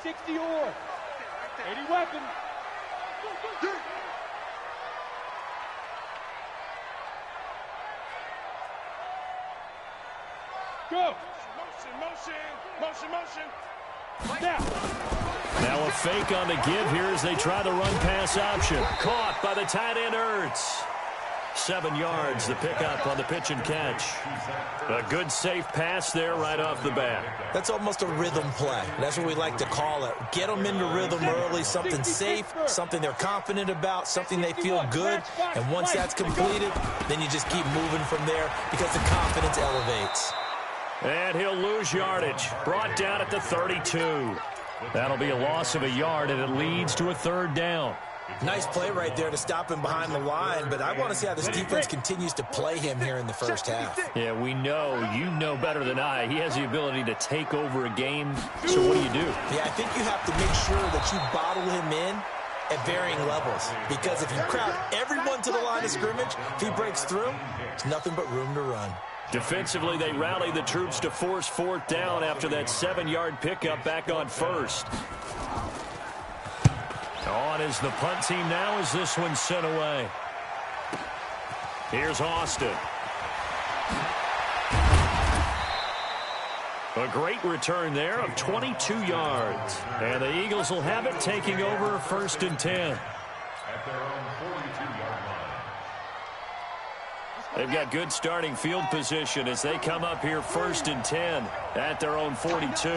60 or 80 weapon. Go. Motion. Now a fake on the give here as they try the run pass option. Caught by the tight end Ertz. 7 yards, the pickup on the pitch and catch. A good safe pass there right off the bat. That's almost a rhythm play. That's what we like to call it. Get them into rhythm early, something safe, something they're confident about, something they feel good. And once that's completed, then you just keep moving from there because the confidence elevates. And he'll lose yardage. Brought down at the 32. That'll be a loss of a yard, and it leads to a 3rd down. Nice play right there to stop him behind the line, but I want to see how this defense continues to play him here in the first half. Yeah, we know. You know better than I. He has the ability to take over a game. So what do you do? Yeah, I think you have to make sure that you bottle him in at varying levels, because if you crowd everyone to the line of scrimmage, if he breaks through, there's nothing but room to run. Defensively, they rally the troops to force 4th down after that 7-yard pickup back on 1st. On is the punt team now as this one's sent away. Here's Austin. A great return there of 22 yards. And the Eagles will have it, taking over 1st and 10. They've got good starting field position as they come up here 1st and 10 at their own 42.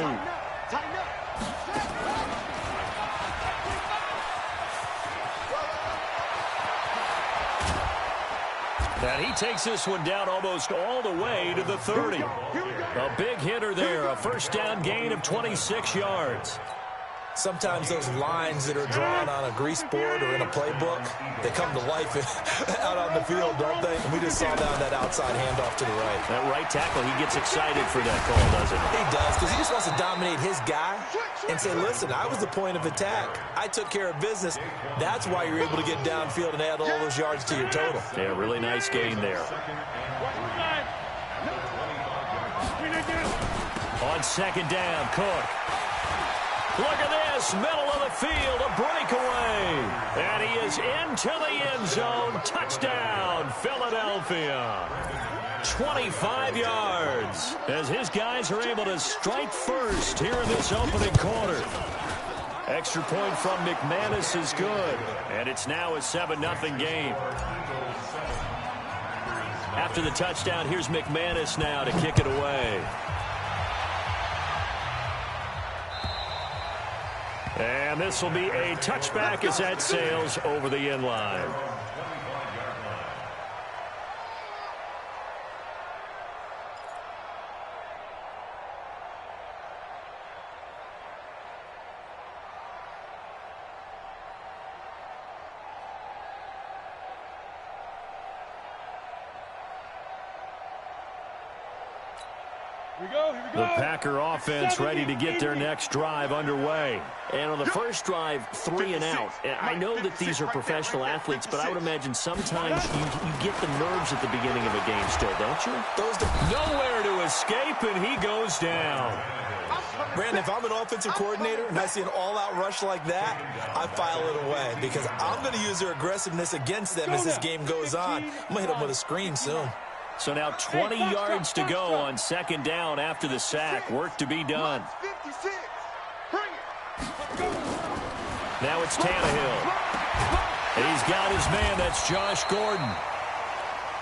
And he takes this one down almost all the way to the 30. A big hitter there, a 1st down gain of 26 yards. Sometimes those lines that are drawn on a grease board or in a playbook, they come to life out on the field, don't they? And we just saw down that outside handoff to the right. That right tackle, he gets excited for that call, doesn't he? He does, because he just wants to dominate his guy and say, listen, I was the point of attack. I took care of business. That's why you're able to get downfield and add all those yards to your total. Yeah, really nice gain there. On 2nd down, Cook. Look at this, middle of the field, a breakaway. And he is into the end zone. Touchdown, Philadelphia. 25 yards as his guys are able to strike first here in this opening quarter. Extra point from McManus is good. And it's now a 7-0 game. After the touchdown, here's McManus now to kick it away. And this will be a touchback as that sails over the end line. The Packer offense ready to get their next drive underway. And on the first drive, 3 and out. And I know that these are professional athletes, but I would imagine sometimes you get the nerves at the beginning of a game still, don't you? Nowhere to escape, and he goes down. Brandon, if I'm an offensive coordinator and I see an all-out rush like that, I file it away because I'm going to use their aggressiveness against them as this game goes on. I'm going to hit them with a screen soon. So now 20 yards to go on 2nd down after the sack. Work to be done. Now it's Tannehill. He's got his man. That's Josh Gordon.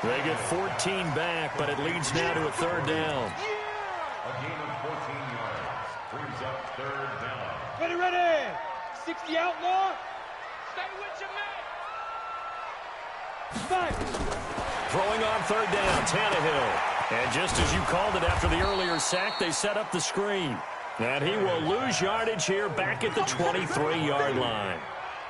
They get 14 back, but it leads now to a 3rd down. A gain of 14 yards. Brings up 3rd down. Ready. 60 outlaw. Stay with your man. 5. Throwing on 3rd down, Tannehill. And just as you called it after the earlier sack, they set up the screen. And he will lose yardage here back at the 23-yard line.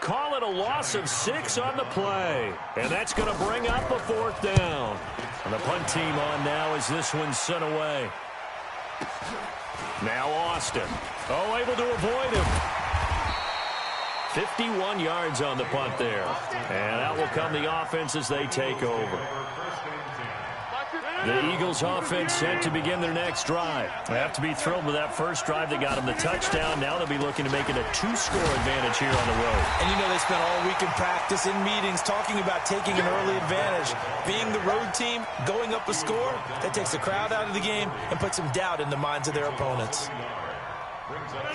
Call it a loss of 6 on the play. And that's going to bring up a 4th down. And the punt team on now as this one's sent away. Now Austin. Oh, able to avoid him. 51 yards on the punt there. And out will come the offense as they take over. The Eagles offense set to begin their next drive. They have to be thrilled with that first drive. They got them the touchdown. Now they'll be looking to make it a 2-score advantage here on the road. And you know they spent all week in practice, in meetings, talking about taking an early advantage. Being the road team, going up a score, that takes the crowd out of the game and puts some doubt in the minds of their opponents.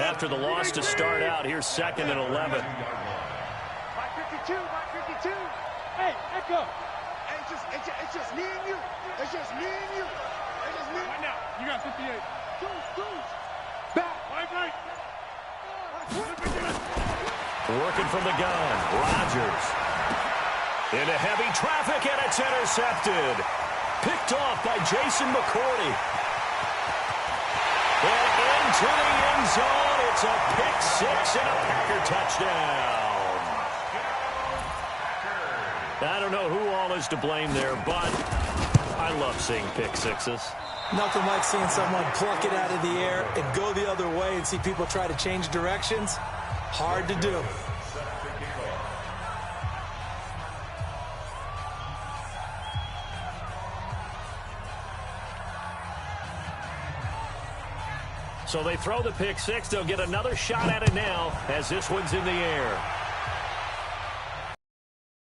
After the loss to start out, here's 2nd and 11. 52, 52. Hey, Echo. It's just me and you. It's just me and you. It's just me. Right now, you got 58. Goose. Back. Right. Working from the gun, Rodgers. Into heavy traffic, and it's intercepted. Picked off by Jason McCourty. And into the end zone, it's a pick-6 and a Packer touchdown. I don't know who all is to blame there, but I love seeing pick-6s. Nothing like seeing someone pluck it out of the air and go the other way and see people try to change directions. Hard to do. So they throw the pick-6. They'll get another shot at it now as this one's in the air.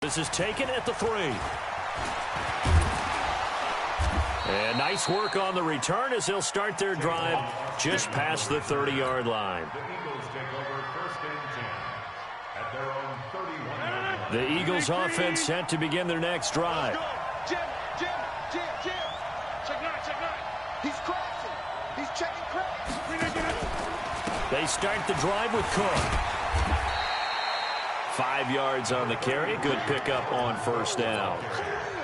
This is taken at the 3. And nice work on the return as they'll start their drive just past the 30-yard line. The Eagles offense set to begin their next drive. Jim. Check 9. He's crashing. He's checking cracks. They start the drive with Cook. 5 yards on the carry. Good pickup on first down.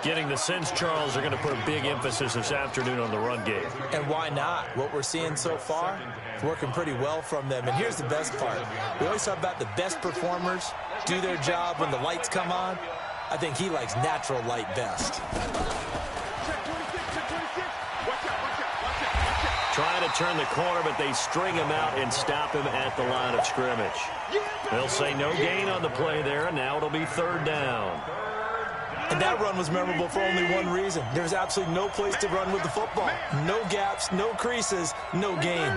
Getting the sense, Charles, are going to put a big emphasis this afternoon on the run game. And why not? What we're seeing so far is working pretty well from them. And here's the best part. We always talk about the best performers do their job when the lights come on. I think he likes natural light best. Trying to turn the corner, but they string him out and stop him at the line of scrimmage. They'll say no gain on the play there, and now it'll be 3rd down. And that run was memorable for only one reason. There's absolutely no place to run with the football. No gaps, no creases, no gain.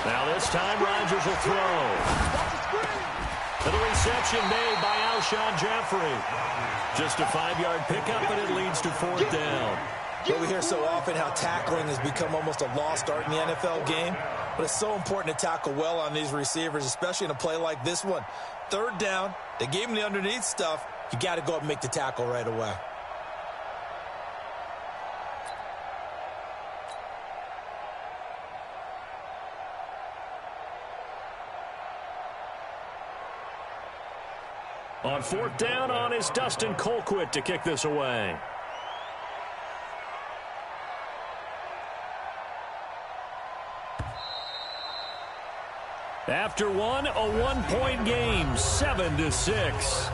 Now this time Rodgers will throw. And the reception made by Alshon Jeffrey. Just a 5-yard pickup, and it leads to 4th down. But we hear so often how tackling has become almost a lost art in the NFL game. But it's so important to tackle well on these receivers, especially in a play like this one. 3rd down, they gave him the underneath stuff. You got to go up and make the tackle right away. On 4th down, on is Dustin Colquitt to kick this away. After one, a 1-point game, 7-6.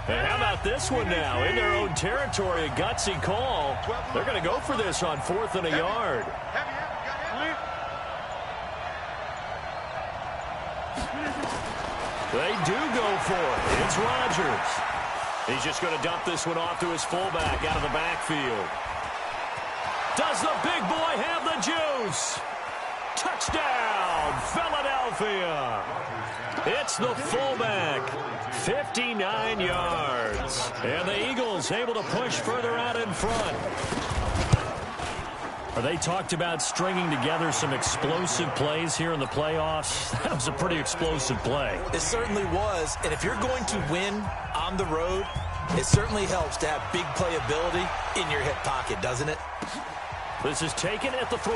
And how about this one now? In their own territory, a gutsy call. They're going to go for this on 4th and a yard. They do go for it. It's Rodgers. He's just going to dump this one off to his fullback out of the backfield. Does the big boy have the juice? Touchdown, Philadelphia. It's the fullback, 59 yards. And the Eagles able to push further out in front. They talked about stringing together some explosive plays here in the playoffs. That was a pretty explosive play. It certainly was. And if you're going to win on the road, it certainly helps to have big playability in your hip pocket, doesn't it? This is taken at the 3.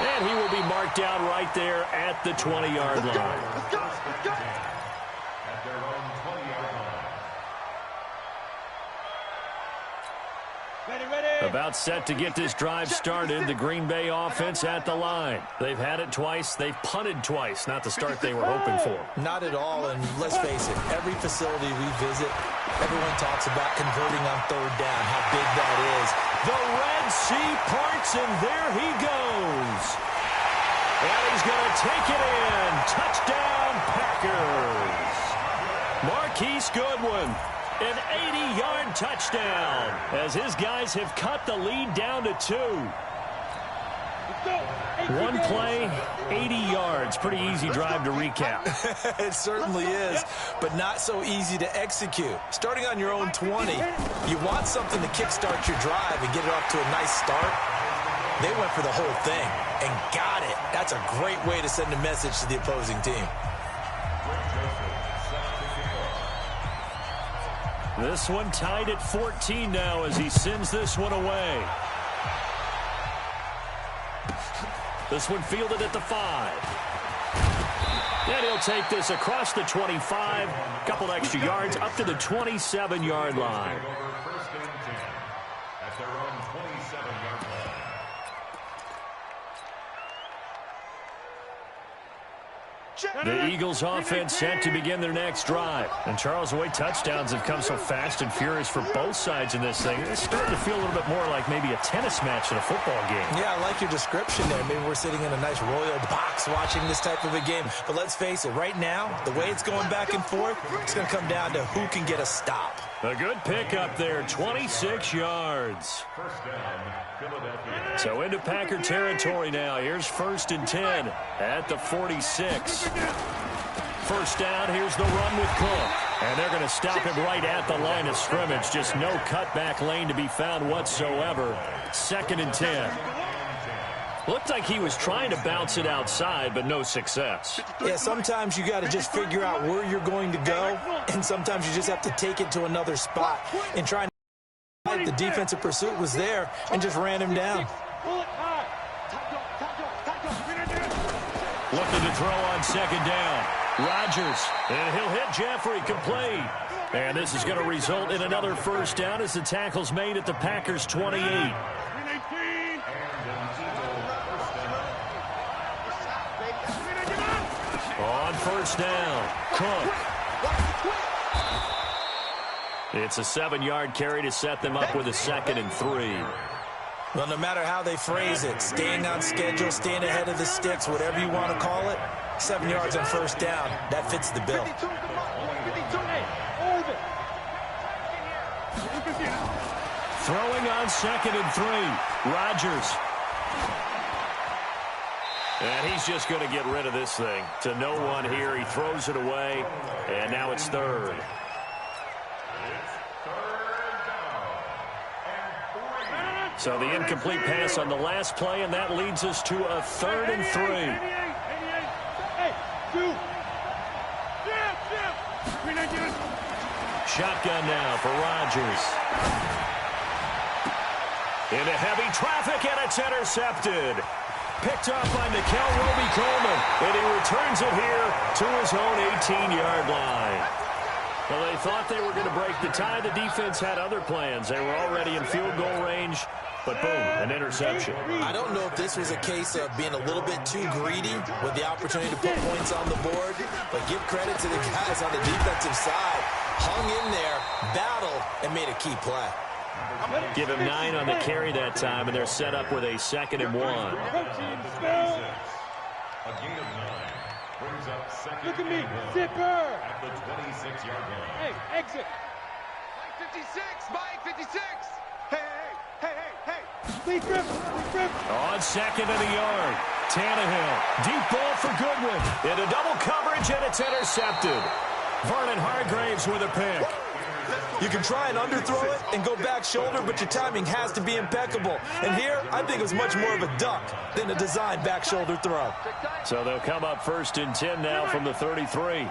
And he will be marked down right there at the 20-yard line. Let's go. At their own 20-yard line. About set to get this drive started, the Green Bay offense at the line. They've had it twice. They've punted twice. Not the start they were hoping for. Not at all, and let's face it, every facility we visit, everyone talks about converting on third down, how big that is. The Red Sea parts, and there he goes. And he's going to take it in. Touchdown, Packers. Marquise Goodwin. An 80-yard touchdown as his guys have cut the lead down to 2. One play, 80 yards. Pretty easy drive to recap. It certainly is, but not so easy to execute. Starting on your own 20, you want something to kickstart your drive and get it off to a nice start. They went for the whole thing and got it. That's a great way to send a message to the opposing team. This one tied at 14 now as he sends this one away. This one fielded at the 5. And he'll take this across the 25. A couple extra yards up to the 27-yard line. At their own 27-yard line. The Eagles offense set to begin their next drive. And Charles, the way touchdowns have come so fast and furious for both sides in this thing, it's starting to feel a little bit more like maybe a tennis match in a football game. Yeah, I like your description there. Maybe we're sitting in a nice royal box watching this type of a game. But let's face it, right now, the way it's going back and forth, it's going to come down to who can get a stop. A good pickup there, 26 yards. So into Packer territory now. Here's 1st and 10 at the 46. First down, here's the run with Cook. And they're going to stop him right at the line of scrimmage. Just no cutback lane to be found whatsoever. 2nd and 10. Looked like he was trying to bounce it outside, but no success. Yeah, sometimes you got to just figure out where you're going to go, and sometimes you just have to take it to another spot and try and the defensive pursuit was there and just ran him down. Looking to throw on 2nd down. Rodgers, and he'll hit Jeffrey, complete. And this is going to result in another first down as the tackle's made at the Packers' 28. On first down, Cook. It's a 7-yard carry to set them up with a 2nd and 3. Well, no matter how they phrase it, staying on schedule, staying ahead of the sticks, whatever you want to call it, 7 yards on first down, that fits the bill. Throwing on 2nd and 3, Rodgers. And he's just going to get rid of this thing. To no one here, he throws it away, and now it's 3rd. So the incomplete pass on the last play, and that leads us to a 3rd and 3. Shotgun now for Rodgers. Into heavy traffic, and it's intercepted. Picked up by Nickel Roby-Coleman, and he returns it here to his own 18-yard line. Well, they thought they were going to break the tie. The defense had other plans. They were already in field goal range, but boom, an interception. I don't know if this was a case of being a little bit too greedy with the opportunity to put points on the board, but give credit to the guys on the defensive side. Hung in there, battled, and made a key play. Give him 9 on the carry that time, and they're set up with a 2nd and 1. A gain of 9 brings up 2nd. Look at me, zipper. At the 26-yard line. Hey, exit. Mike 56, Mike 56. Hey. Lead grip. On 2nd and a yard, Tannehill, deep ball for Goodwin. Into double coverage, and it's intercepted. Vernon Hargraves with a pick. You can try and underthrow it and go back shoulder, but your timing has to be impeccable. And here, I think it was much more of a duck than a designed back shoulder throw. So they'll come up 1st and 10 now from the 33.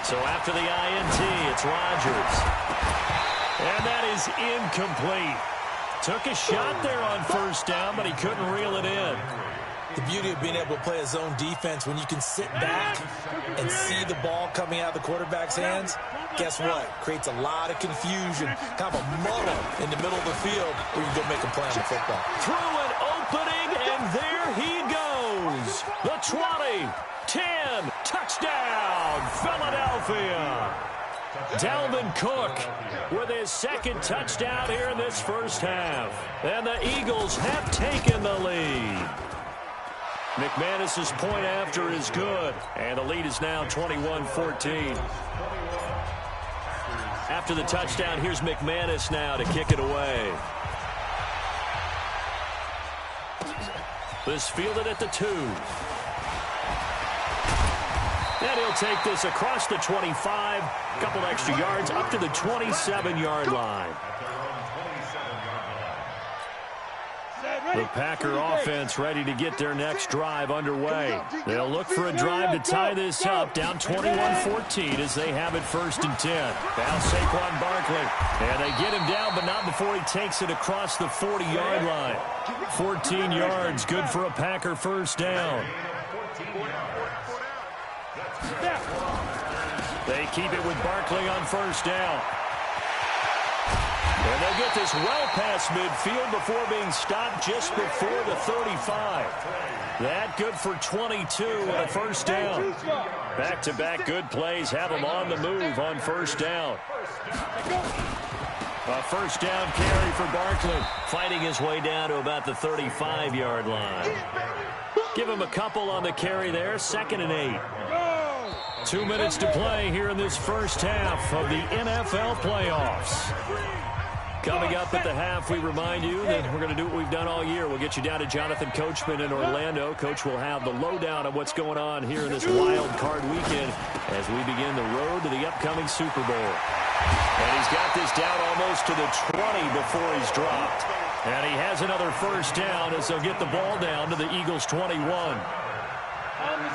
So after the INT, it's Rodgers. And that is incomplete. Took a shot there on first down, but he couldn't reel it in. The beauty of being able to play a zone defense when you can sit back and see the ball coming out of the quarterback's hands, guess what? Creates a lot of confusion, kind of a muddle in the middle of the field where you can go make a play on the football. Through an opening, and there he goes. The 20, 10, touchdown, Philadelphia. Dalvin Cook with his second touchdown here in this first half. And the Eagles have taken the lead. McManus's point after is good, and the lead is now 21-14. After the touchdown, here's McManus now to kick it away. This fielded at the 2. And he'll take this across the 25, a couple extra yards up to the 27-yard line. The Packer offense ready to get their next drive underway. They'll look for a drive to tie this up, down 21-14 as they have it 1st and 10. Now Saquon Barkley, and they get him down, but not before he takes it across the 40-yard line. 14 yards, good for a Packer first down. They keep it with Barkley on first down. And they get this well past midfield before being stopped just before the 35. That good for 22 and a first down. Back-to-back good plays have them on the move on first down. A first down carry for Barkley, fighting his way down to about the 35-yard line. Give him a couple on the carry there, 2nd and 8. 2 minutes to play here in this first half of the NFL playoffs. Coming up at the half, we remind you that we're going to do what we've done all year. We'll get you down to Jonathan Coachman in Orlando. Coach will have the lowdown of what's going on here in this wild card weekend as we begin the road to the upcoming Super Bowl. And he's got this down almost to the 20 before he's dropped. And he has another first down as they'll get the ball down to the Eagles' 21.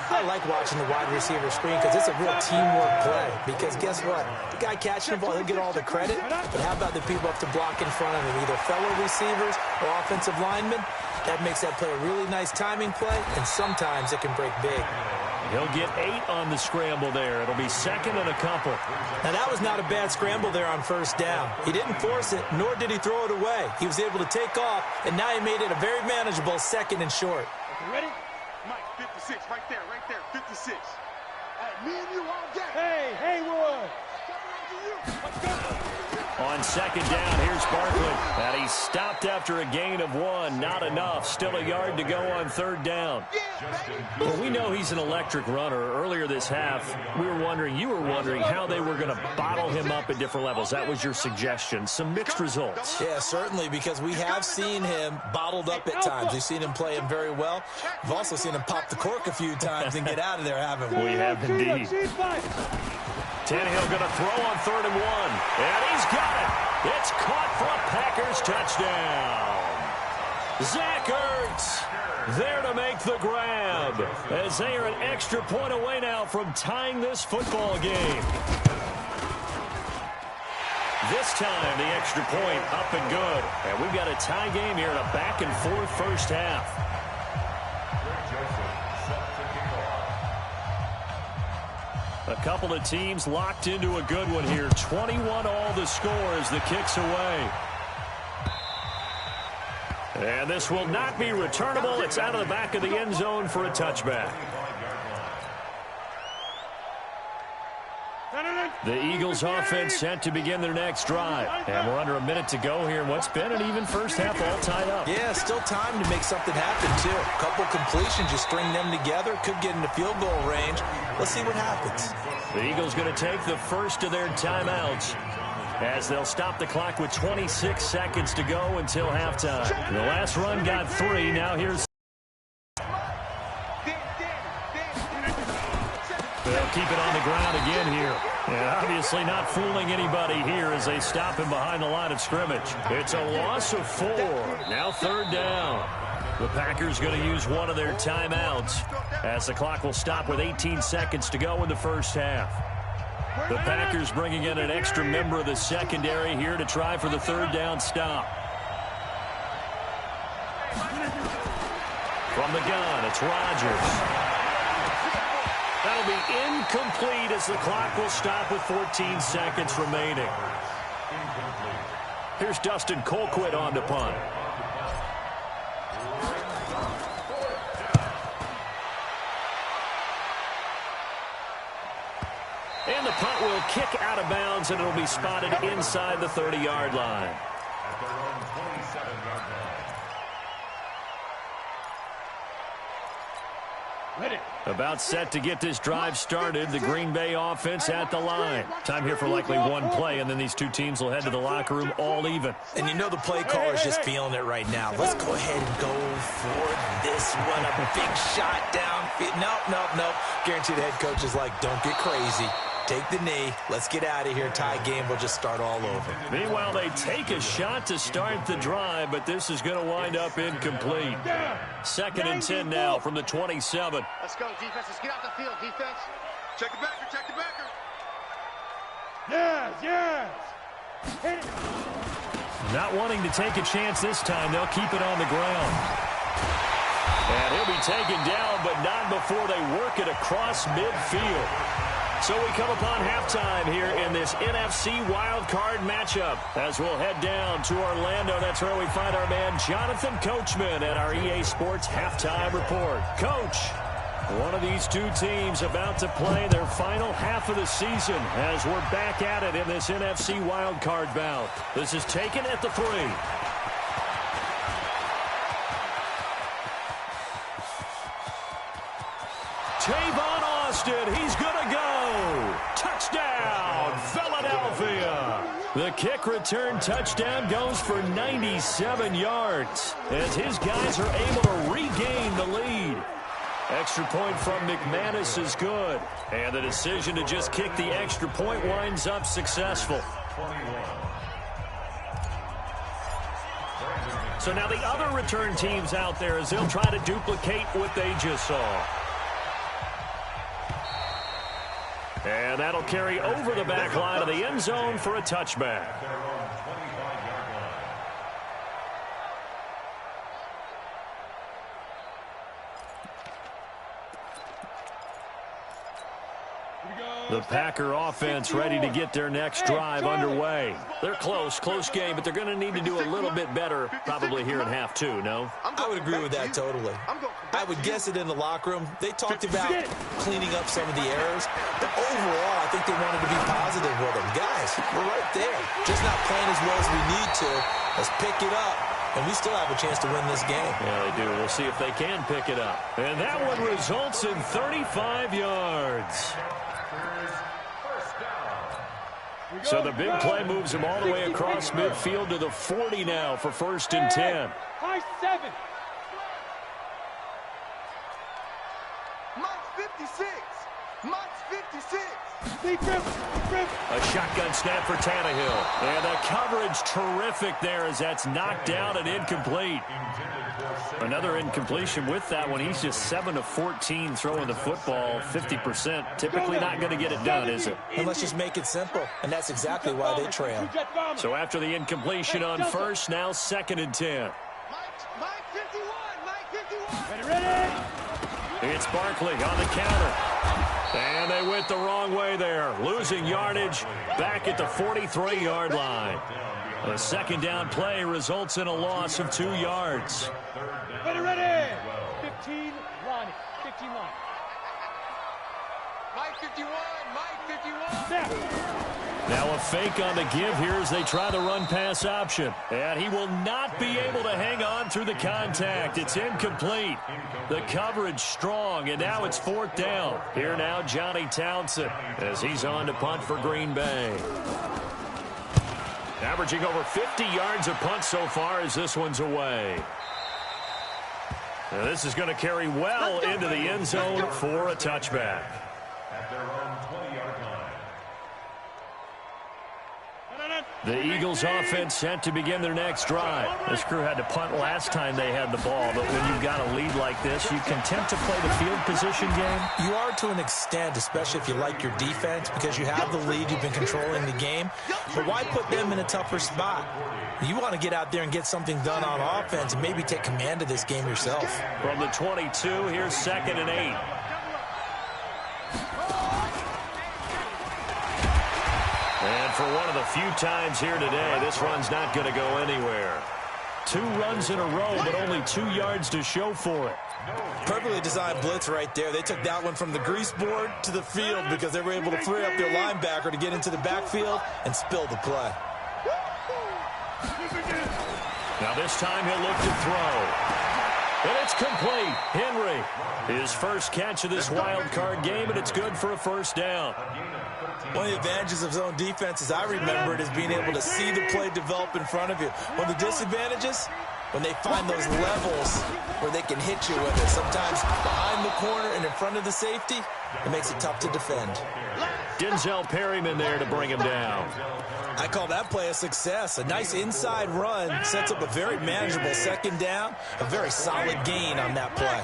I like watching the wide receiver screen because it's a real teamwork play. Because guess what? The guy catching the ball, he'll get all the credit. But how about the people up to block in front of him, either fellow receivers or offensive linemen? That makes that play a really nice timing play, and sometimes it can break big. He'll get 8 on the scramble there. It'll be 2nd and a couple. Now, that was not a bad scramble there on first down. He didn't force it, nor did he throw it away. He was able to take off, and now he made it a very manageable 2nd and short. You ready? Mike, 56, right there, 56. Hey, me and you all get. Hey, Haywood. On 2nd down, here's Barkley. And he's stopped after a gain of 1. Not enough. Still a yard to go on 3rd down. Well, we know he's an electric runner. Earlier this half, you were wondering how they were going to bottle him up at different levels. That was your suggestion. Some mixed results. Yeah, certainly, because we have seen him bottled up at times. We've seen him play him very well. We've also seen him pop the cork a few times and get out of there, haven't we? We have indeed. Tannehill going to throw on 3rd and 1. And he's got it. It's caught for a Packers touchdown. Zach Ertz there to make the grab as they are an extra point away now from tying this football game. This time, the extra point up and good. And we've got a tie game here in a back-and-forth first half. A couple of teams locked into a good one here. 21 all the score as the kick's away. And this will not be returnable. It's out of the back of the end zone for a touchback. The Eagles offense set to begin their next drive. And we're under a minute to go here in what's been an even first half all tied up. Yeah, still time to make something happen, too. A couple completions, you string them together, could get into field goal range. Let's see what happens. The Eagles going to take the first of their timeouts as they'll stop the clock with 26 seconds to go until halftime. The last run got 3. Now here's... They'll keep it on the ground again here. And obviously not fooling anybody here as they stop him behind the line of scrimmage. It's a loss of 4. Now 3rd down. The Packers going to use one of their timeouts as the clock will stop with 18 seconds to go in the first half. The Packers bringing in an extra member of the secondary here to try for the 3rd down stop. From the gun, it's Rodgers. That'll be incomplete as the clock will stop with 14 seconds remaining. Here's Dustin Colquitt on to punt. And the punt will kick out of bounds, and it'll be spotted inside the 30-yard line. At their own 27-yard line. Ready. About set to get this drive started. The Green Bay offense at the line. Time here for likely one play, and then these two teams will head to the locker room all even. And you know the play caller is just feeling it right now. Let's go ahead and go for this one. A big shot downfield. Nope. Guaranteed the head coach is like, don't get crazy. Take the knee. Let's get out of here. Tie game will just start all over. Meanwhile, they take a shot to start the drive, but this is going to wind up incomplete. 2nd and 10 now from the 27. Let's go, defense. Let's get out the field, defense. Check the backer, check the backer. Yes. Hit it. Not wanting to take a chance this time. They'll keep it on the ground. And he'll be taken down, but not before they work it across midfield. So we come upon halftime here in this NFC wildcard matchup as we'll head down to Orlando. That's where we find our man Jonathan Coachman at our EA Sports Halftime Report. Coach, one of these two teams about to play their final half of the season as we're back at it in this NFC wildcard bout. This is taken at the 3. Tavon Austin, he's going to go. Touchdown, Philadelphia. The kick return touchdown goes for 97 yards as his guys are able to regain the lead. Extra point from McManus is good, and the decision to just kick the extra point winds up successful. So now the other return teams out there as they'll try to duplicate what they just saw. And that'll carry over the back line of the end zone for a touchback. The Packer offense ready to get their next drive underway. They're close game, but they're going to need to do a little bit better probably here in half 2, no? I would agree with that totally. I would guess it in the locker room. They talked about cleaning up some of the errors, but overall, I think they wanted to be positive with them. Guys, we're right there. Just not playing as well as we need to. Let's pick it up, and we still have a chance to win this game. Yeah, they do. We'll see if they can pick it up. And that one results in 35 yards. So the big play moves them all the way across midfield to the 40 now for 1st and 10. High 7. Mike's 56. Mike's 56. A shotgun snap for Tannehill. And the coverage terrific there as that's knocked down and incomplete. Another incompletion with that one. He's just 7 of 14 throwing the football, 50%. Typically not going to get it done, is it? And let's just make it simple, and that's exactly why they trail. So after the incompletion on 1st, now 2nd and 10. Mike 51. Mike 51. Ready. It's Barkley on the counter. And they went the wrong way there. Losing yardage back at the 43-yard line. A 2nd down play results in a loss of 2 yards. Ready. 15, Ronnie. 15 line. Mike 51. Mike 51. Now a fake on the give here as they try the run-pass option. And he will not be able to hang on through the contact. It's incomplete. The coverage strong, and now it's 4th down. Here now Johnny Townsend as he's on to punt for Green Bay. Averaging over 50 yards a punt so far as this one's away. Now this is going to carry well into the end zone for a touchback. At their own 20-yard The Eagles offense set to begin their next drive. This crew had to punt last time they had the ball, but when you've got a lead like this, you content to play the field position game? You are to an extent, especially if you like your defense, because you have the lead, you've been controlling the game. But why put them in a tougher spot? You want to get out there and get something done on offense and maybe take command of this game yourself. From the 22, here's 2nd and 8. And for one of the few times here today, this run's not going to go anywhere. 2 runs in a row, but only 2 yards to show for it. Perfectly designed blitz right there. They took that one from the grease board to the field because they were able to free up their linebacker to get into the backfield and spill the play. Now this time he'll look to throw. And it's complete. Henry, his first catch of this wild card game, and it's good for a first down. One of the advantages of zone defense, as I remember it, is being able to see the play develop in front of you. One of the disadvantages, when they find those levels where they can hit you with it. Sometimes behind the corner and in front of the safety, it makes it tough to defend. Denzel Perryman there to bring him down. I call that play a success. A nice inside run sets up a very manageable 2nd down. A very solid gain on that play.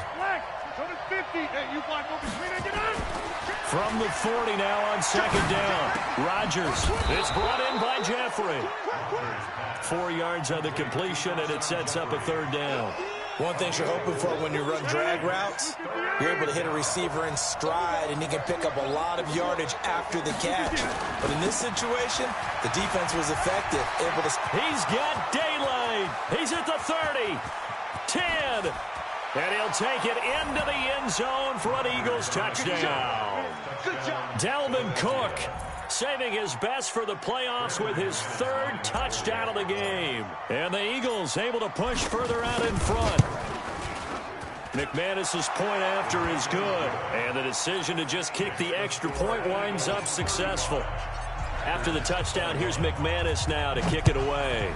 From the 40 now on 2nd down. Rodgers. It's brought in by Jeffrey. 4 yards on the completion, and it sets up a 3rd down. One thing you're hoping for when you run drag routes, you're able to hit a receiver in stride, and he can pick up a lot of yardage after the catch. But in this situation, the defense was effective, able to... He's got daylight. He's at the 30, 10, and he'll take it into the end zone for an Eagles touchdown. Dalvin Cook saving his best for the playoffs with his 3rd touchdown of the game. And the Eagles able to push further out in front. McManus's point after is good. And the decision to just kick the extra point winds up successful. After the touchdown, here's McManus now to kick it away.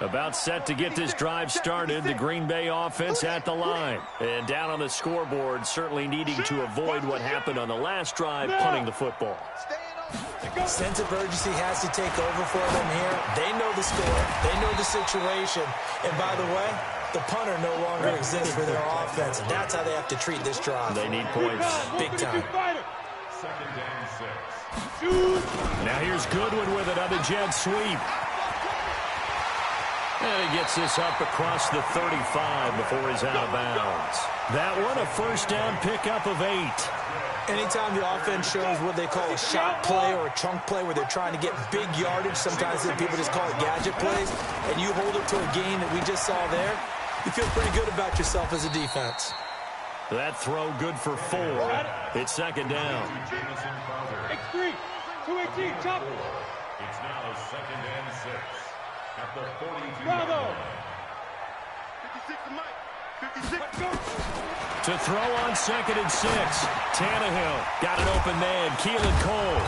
About set to get this drive started. The Green Bay offense at the line. And down on the scoreboard, certainly needing to avoid what happened on the last drive, punting the football. Sense of urgency has to take over for them here. They know the score. They know the situation. And by the way, the punter no longer exists for their offense. And that's how they have to treat this drive. They need points. Big time. 2nd and 6. Now here's Goodwin with it on the jet sweep. And he gets this up across the 35 before he's out of bounds. That one, a first down pickup of 8. Anytime the offense shows what they call a shot play or a chunk play where they're trying to get big yardage, sometimes people just call it gadget plays, and you hold it to a gain that we just saw there, you feel pretty good about yourself as a defense. That throw good for 4. It's 2nd down. X3, 218, chop. It's now 2nd and 6. At the 42. Bravo. 56 to Mike. 56. Go. To throw on 2nd and 6. Tannehill got an open man. Keelan Cole.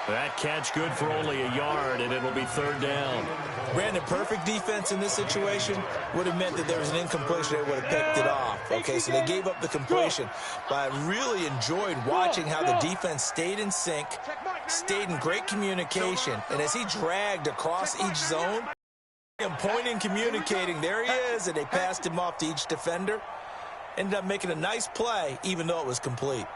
That catch good for only a yard, and it'll be 3rd down. Brandon, perfect defense in this situation would have meant that there was an incompletion. They would have picked it off. Okay, so they gave up the completion. But I really enjoyed watching how the defense stayed in sync, stayed in great communication. And as he dragged across each zone, and pointing, communicating, there he is, and they passed him off to each defender. Ended up making a nice play, even though it was complete.